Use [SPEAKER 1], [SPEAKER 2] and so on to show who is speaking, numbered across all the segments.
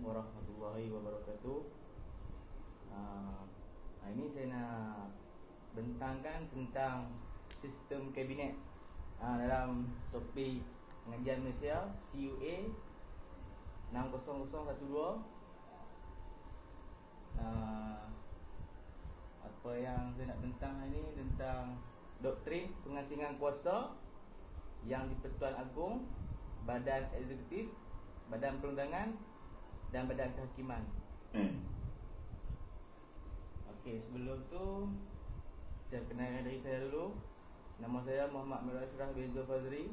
[SPEAKER 1] warahmatullahi wabarakatuh. Ini saya nak bentangkan tentang sistem kabinet dalam topik pengajian Malaysia CUA 60012. Apa yang saya nak bentang hari ini tentang doktrin pengasingan kuasa yang di-Pertuan Agong, Badan Eksekutif, Badan Perundangan dan Badan Kehakiman. Okey, sebelum tu saya kenalkan diri saya dulu. Nama saya Muhammad Amir Ashraf bin Zul Fazri,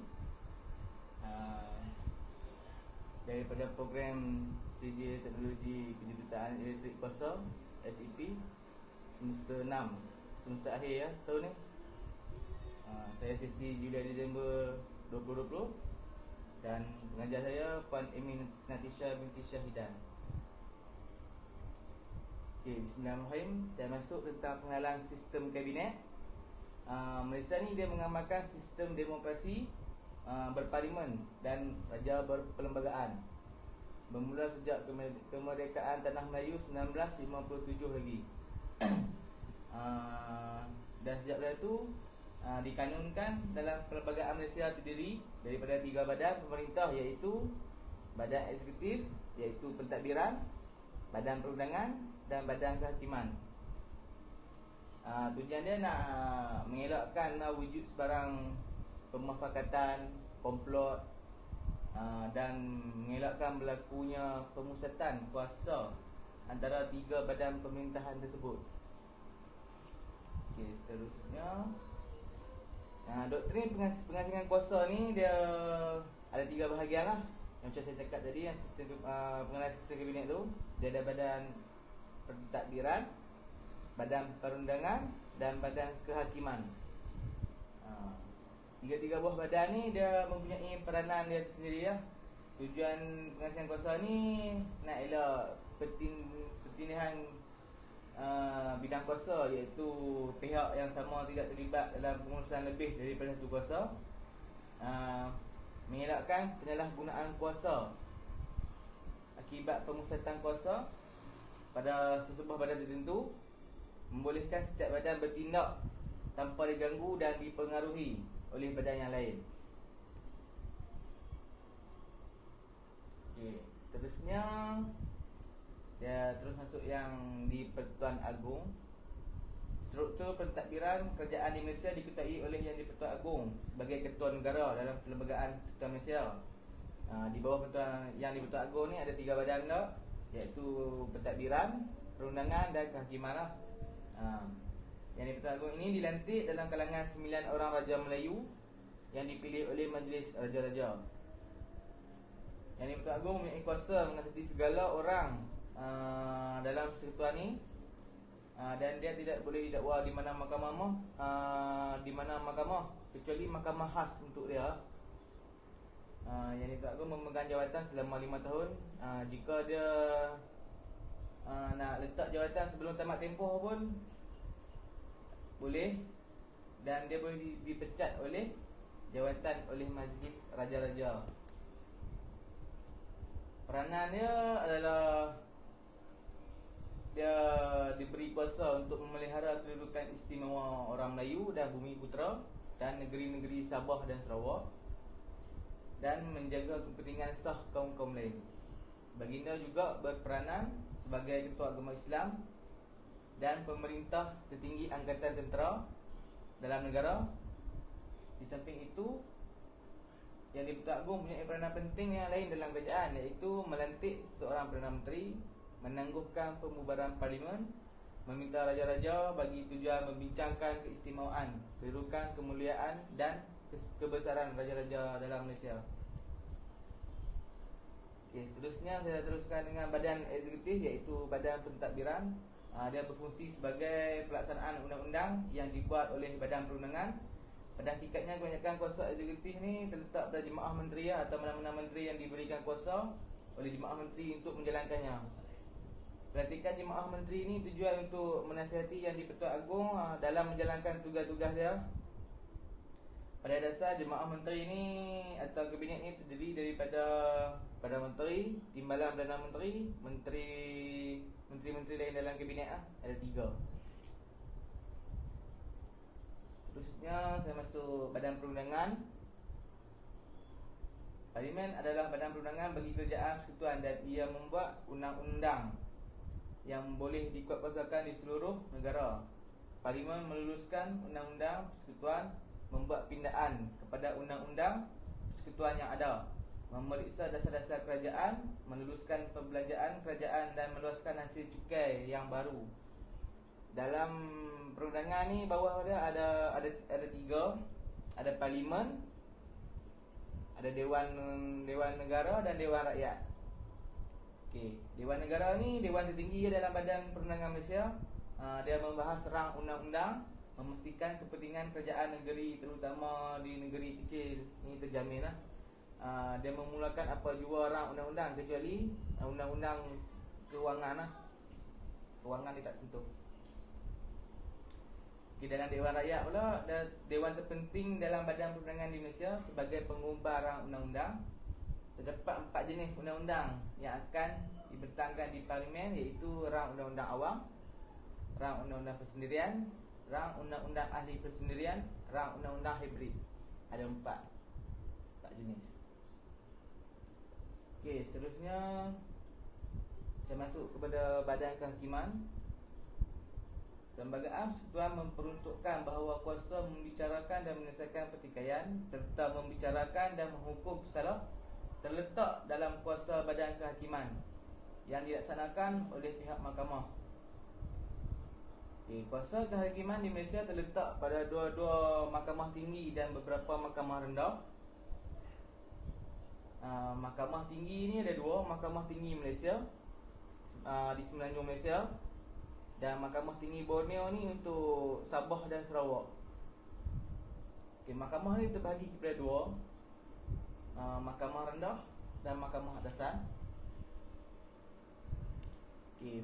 [SPEAKER 1] daripada program CJ Teknologi Penjuruteraan Elektrik Kuasa SEP semester 6, semester akhir ya tahun ni. Saya sesi Julai Disember 2020 dan pengajar saya Puan Amy Natisha binti Syahidan. Okay, bismillahirrahmanirrahim. Saya masuk tentang pengenalan sistem kabinet. Malaysia ni dia mengamalkan sistem demokrasi berparlimen dan raja berperlembagaan bermula sejak kemerdekaan Tanah Melayu 1957 lagi. Dan sejak dari itu dikanunkan dalam perlembagaan Malaysia terdiri daripada 3 badan pemerintah, iaitu Badan Eksekutif, iaitu Pentadbiran, Badan Perundangan dan Badan Kehakiman. Tujuan dia nak mengelakkan wujud sebarang pemufakatan, komplot, dan mengelakkan berlakunya pemusatan kuasa antara 3 badan pemerintahan tersebut. Okey, seterusnya doktrin pengasingan kuasa ni dia ada 3 bahagian lah. Macam saya cakap tadi, yang sistem pengenalan sistem kabinet tu, dia ada Badan Pentadbiran, Badan Perundangan dan Badan Kehakiman. Tiga-tiga buah badan ni dia mempunyai peranan dia sendiri ya. Tujuan pengasingan kuasa ni nak elak pertindihan bidang kuasa, iaitu pihak yang sama tidak terlibat dalam pengurusan lebih daripada satu kuasa, mengelakkan penyalahgunaan kuasa akibat pemusatan kuasa pada sesebuah badan tertentu, membolehkan setiap badan bertindak tanpa diganggu dan dipengaruhi oleh badan yang lain. Okey, seterusnya saya terus masuk yang di Pertuan Agong. Struktur pentadbiran kerajaan di Malaysia diketuai oleh Yang di-Pertuan Agong sebagai ketua negara dalam Perlembagaan Ketua Malaysia. Di bawah Yang di-Pertuan Agong ni ada 3 badan dah, iaitu Pentadbiran, Perundangan dan Kehakiman lah. Yang di-Pertuan Agong ini dilantik dalam kalangan 9 orang Raja Melayu yang dipilih oleh Majlis Raja-Raja. Yang di-Pertuan Agong mempunyai kuasa menghasati segala orang dalam persekutuan ni, dan dia tidak boleh didakwa di mana mahkamah kecuali mahkamah khas untuk dia. Yang di-Pertuan Agong memegang jawatan selama 5 tahun. Jika dia nak letak jawatan sebelum tamat tempoh pun boleh, dan dia boleh dipecat oleh jawatan oleh Majlis Raja-Raja. Peranan dia adalah dia diberi kuasa untuk memelihara kedudukan istimewa orang Melayu dan Bumi Putera dan negeri-negeri Sabah dan Sarawak, dan menjaga kepentingan sah kaum-kaum lain. Baginda juga berperanan sebagai Ketua Agama Islam dan pemerintah tertinggi Angkatan Tentera dalam negara. Di samping itu, Yang di-Pertuan Agong mempunyai peranan penting yang lain dalam kerajaan, iaitu melantik seorang Perdana Menteri, menangguhkan pembubaran parlimen, meminta raja-raja bagi tujuan membincangkan keistimewaan, kedudukan, kemuliaan dan kebesaran raja-raja dalam Malaysia. Okey, seterusnya saya teruskan dengan Badan Eksekutif, iaitu Badan Pentadbiran. Dia berfungsi sebagai pelaksanaan undang-undang yang dibuat oleh Badan Perundangan. Pada hakikatnya kebanyakan kuasa eksekutif ni terletak pada jemaah menteri atau mana-mana menteri yang diberikan kuasa oleh jemaah menteri untuk menjalankannya. Pelantikan jemaah menteri ni tujuan untuk menasihati Yang di-Pertuan Agong dalam menjalankan tugas-tugas dia. Pada dasar Jemaah Menteri ni atau kabinet ni terdiri daripada Perdana Menteri, Timbalan Perdana Menteri, menteri-menteri lain dalam kabinet ada 3. Seterusnya saya masuk Badan Perundangan. Parlimen adalah badan perundangan bagi kerajaan persekutuan dan ia membuat undang-undang yang boleh dikuatkuasakan di seluruh negara. Parlimen meluluskan undang-undang persekutuan, membuat pindaan kepada undang-undang persekutuan yang ada, memeriksa dasar-dasar kerajaan, meluluskan perbelanjaan kerajaan dan meluaskan hasil cukai yang baru. Dalam perundangan ni bawah dia ada 3. Ada Parlimen, ada Dewan Negara dan Dewan Rakyat. Okey, Dewan Negara ni dewan tertinggi dalam Badan Perundangan Malaysia. Dia membahas rang undang-undang, memastikan kepentingan kerajaan negeri, terutama di negeri kecil ni terjamin lah. Dia memulakan apa jua rang undang-undang kecuali undang-undang kewangan lah. Kewangan dia tak sentuh. Dalam Dewan Rakyat pula, dewan terpenting dalam Badan Perundangan di Malaysia sebagai pengubah rang undang-undang. Terdapat 4 jenis undang-undang yang akan dibentangkan di Parlimen, iaitu rang undang-undang awam, rang undang-undang persendirian, rang undang-undang ahli persendirian, rang undang-undang hibrid. Ada 4 jenis. Okey, seterusnya saya masuk kepada Badan Kehakiman. Perlembagaan Persekutuan memperuntukkan bahawa kuasa membicarakan dan menyelesaikan pertikaian serta membicarakan dan menghukum bersalah terletak dalam kuasa Badan Kehakiman yang dilaksanakan oleh pihak mahkamah. Kuasa kehakiman di Malaysia terletak pada dua mahkamah tinggi dan beberapa mahkamah rendah. Mahkamah tinggi ni ada 2, Mahkamah Tinggi Malaysia di Semenanjung Malaysia, dan Mahkamah Tinggi Borneo ni untuk Sabah dan Sarawak. Mahkamah ni terbahagi kepada 2, Mahkamah Rendah dan Mahkamah Atasan.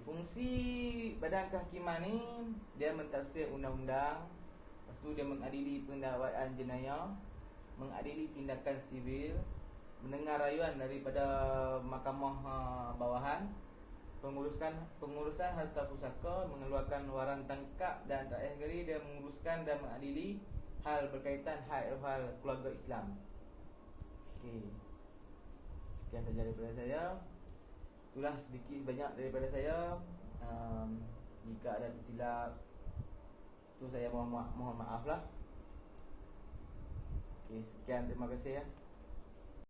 [SPEAKER 1] Fungsi Badan Kehakiman ni, dia mentafsir undang-undang, lepas tu dia mengadili pendakwaan jenayah, mengadili tindakan sivil, mendengar rayuan daripada mahkamah bawahan, pengurusan harta pusaka, mengeluarkan waran tangkap, dan terakhir sekali dia menguruskan dan mengadili hal berkaitan hal keluarga Islam. Sekian saja daripada saya. Itulah sedikit sebanyak daripada saya. Jika ada tersilap tu saya mohon maaf lah. Sekian, terima kasih ya.